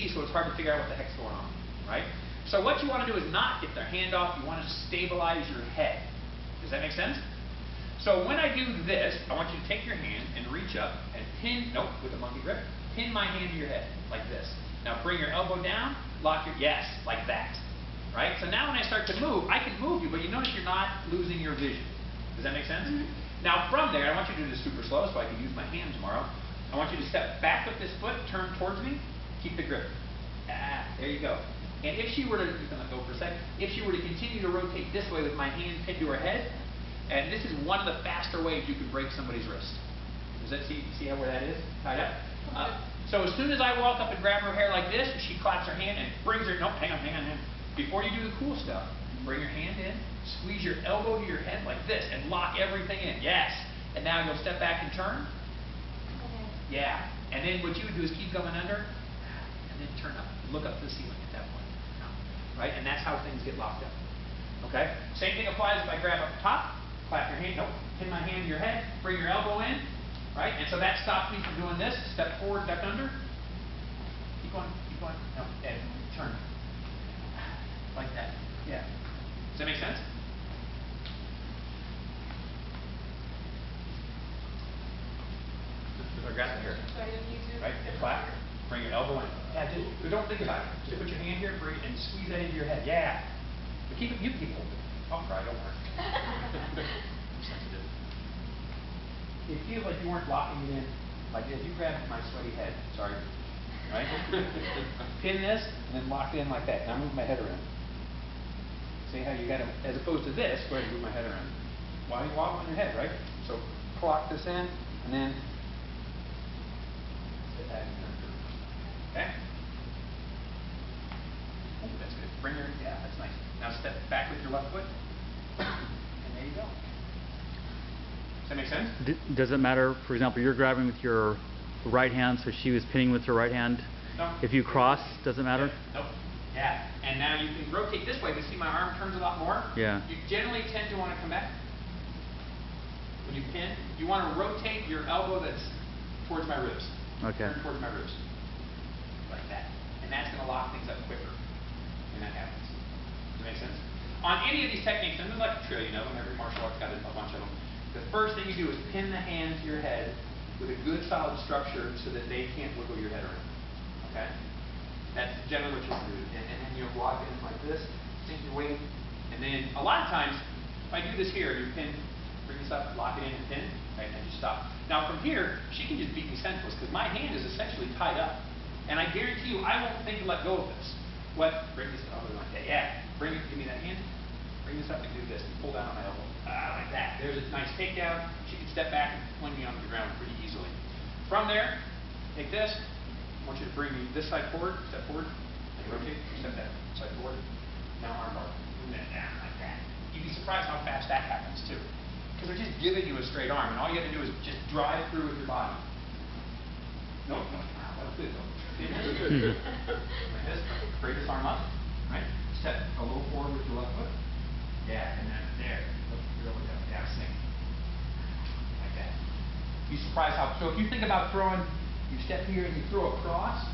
MBC, so it's hard to figure out what the heck's going on, right? So what you want to do is not get their hand off. You want to stabilize your head. Does that make sense? So when I do this, I want you to take your hand and reach up and pin, nope, with a monkey grip, pin my hand to your head, like this. Now bring your elbow down, lock your, yes, like that. Right? So now when I start to move, I can move you, but you notice you're not losing your vision. Does that make sense? Now from there, I want you to do this super slow so I can use my hand tomorrow. I want you to step back with this foot, turn towards me, keep the grip. There you go. And if she were to, you can let go for a sec, if she were to continue to rotate this way with my hand pinned to her head, and this is one of the faster ways you can break somebody's wrist. Does that see how where that is? Tied up? So as soon as I walk up and grab her hair like this, she claps her hand and brings her, nope, hang on. Before you do the cool stuff, bring your hand in, squeeze your elbow to your head like this, and lock everything in. Yes. And now you'll step back and turn. Okay. Yeah. And then what you would do is keep going under, and then turn up. Look up to the ceiling at that point. Right? And that's how things get locked up. Okay? Same thing applies if I grab up top, clap your hand, nope, pin my hand to your head, bring your elbow in. Right? And so that stops me from doing this. Step forward, duck under. Keep going. No, and turn. Like that. Yeah. Does that make sense? I got it here. Right? And clap. Bring your elbow in. Yeah, dude. Don't think about it. Just put your hand here, bring it, and squeeze that into your head. Yeah. But keep it. You keep it open. I'll try. Don't worry. I'm sensitive. It feels like you weren't locking it in. Like if you grab my sweaty head. Sorry. Right? Pin this and then lock it in like that. Now move my head around. See how you got to, as opposed to this, go ahead and move my head around. While you wobble on your head, right? So clock this in, and then step back and turn through. Okay? Ooh, that's good. Bring your, yeah, that's nice. Now step back with your left foot, and there you go. Does that make sense? Does it matter, for example, you're grabbing with your right hand, so she was pinning with her right hand? No. If you cross, does it matter? Nope. Yeah, and now you can rotate this way, but see my arm turns a lot more? Yeah. You generally tend to want to come back. When you pin, you want to rotate your elbow that's towards my ribs. Okay. Turn towards my ribs. Like that. And that's going to lock things up quicker when that happens. Does that make sense? On any of these techniques, and there's like a trillion of them, every martial art's got a bunch of them, the first thing you do is pin the hand to your head with a good solid structure so that they can't wiggle your head around. Okay? That's generally what you'll do. And then you'll walk in like this, sink your weight, and then a lot of times, if I do this here, you pin, bring this up, lock it in and pin, right, and then just stop. Now from here, she can just beat me senseless because my hand is essentially tied up. And I guarantee you, I won't think to let go of this. What? Bring this up like that. Yeah. Bring it, give me that hand. Bring this up and do this. And pull down on my elbow. Like that. There's a nice takedown. She can step back and fling me onto the ground pretty easily. From there, take this. I want you to bring this side forward, step forward, and rotate, step that side forward. Now arm bar. Move that down like that. You'd be surprised how fast that happens too. Because they're just giving you a straight arm, and all you have to do is just drive through with your body. Nope, no, that was good though. Like this, bring this arm up, right? Step a little forward with your left foot. Yeah, and then there. Look, yeah, sink. Like that. You'd be surprised how, so if you think about throwing, you step here and you throw across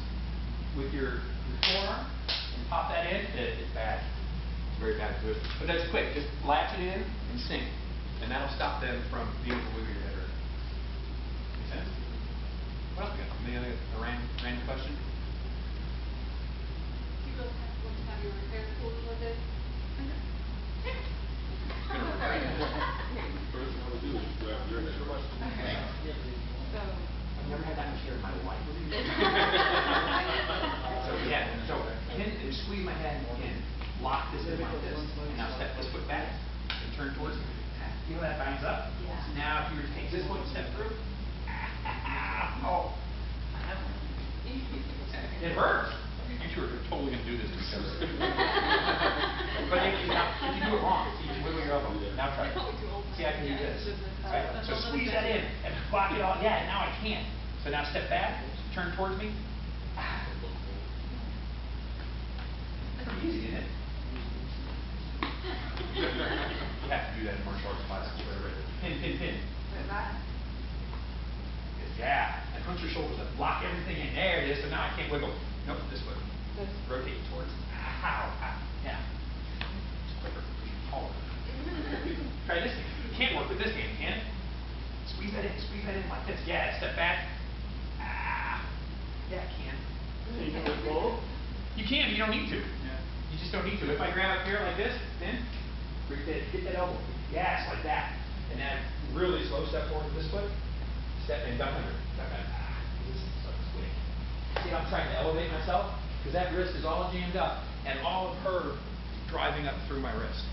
with your forearm and pop that in, it's bad. It's very bad to do it. But that's quick. Just latch it in and sink. And that'll stop them from being able to wiggle your head around. Make sense? What else we got? Any other random question? You both have your hair pulled a little bit. First thing I would do is grab your hair. So. I've never had that much hair in my life. So yeah, so pin and squeeze my head in, lock this in like this, and now step this foot back and turn towards me. Feel that bounce up? Yeah. Now if you were to take this foot and step through, oh, it hurts. You two are totally going to do this because. But if you do it wrong, see, you wiggle your elbow. Now try it. See, I can do this. Right? So squeeze that in and block it all. Yeah, now I can't. So now step back, turn towards me. That's pretty easy, isn't it? You have to do that in martial arts classes. Pin, pin, pin. Yeah. And punch your shoulders up. Block everything in. There it is. So now I can't wiggle. Nope, this way. can, but you don't need to. You just don't need to. If I grab up here like this, then get that elbow, gas like that, and then really slow step forward with this foot, step and duck under, duck under. This is so quick. See how I'm trying to elevate myself? Because that wrist is all jammed up, and all of her driving up through my wrist.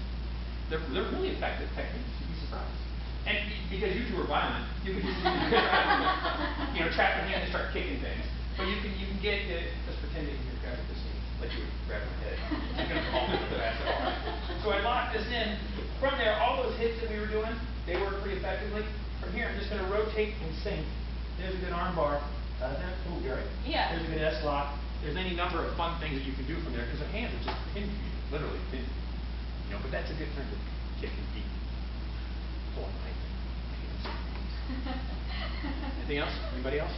They're really effective techniques. You'd be surprised. And because you two are violent, you can just trap your hand and start kicking things. But you can get just pretend that you're grabbing this knee, like you would grab my head. You're gonna fall into the basketball. So I lock this in. From there, all those hits that we were doing, they work pretty effectively. From here, I'm just gonna rotate and sink. There's a good arm bar. Oh, you're right. Yeah. There's a good S lock. There's any number of fun things that you can do from there because the hands are just pin you, literally pin you. But that's a good time to kick and beat. Pull on my hands. Anything else? Anybody else?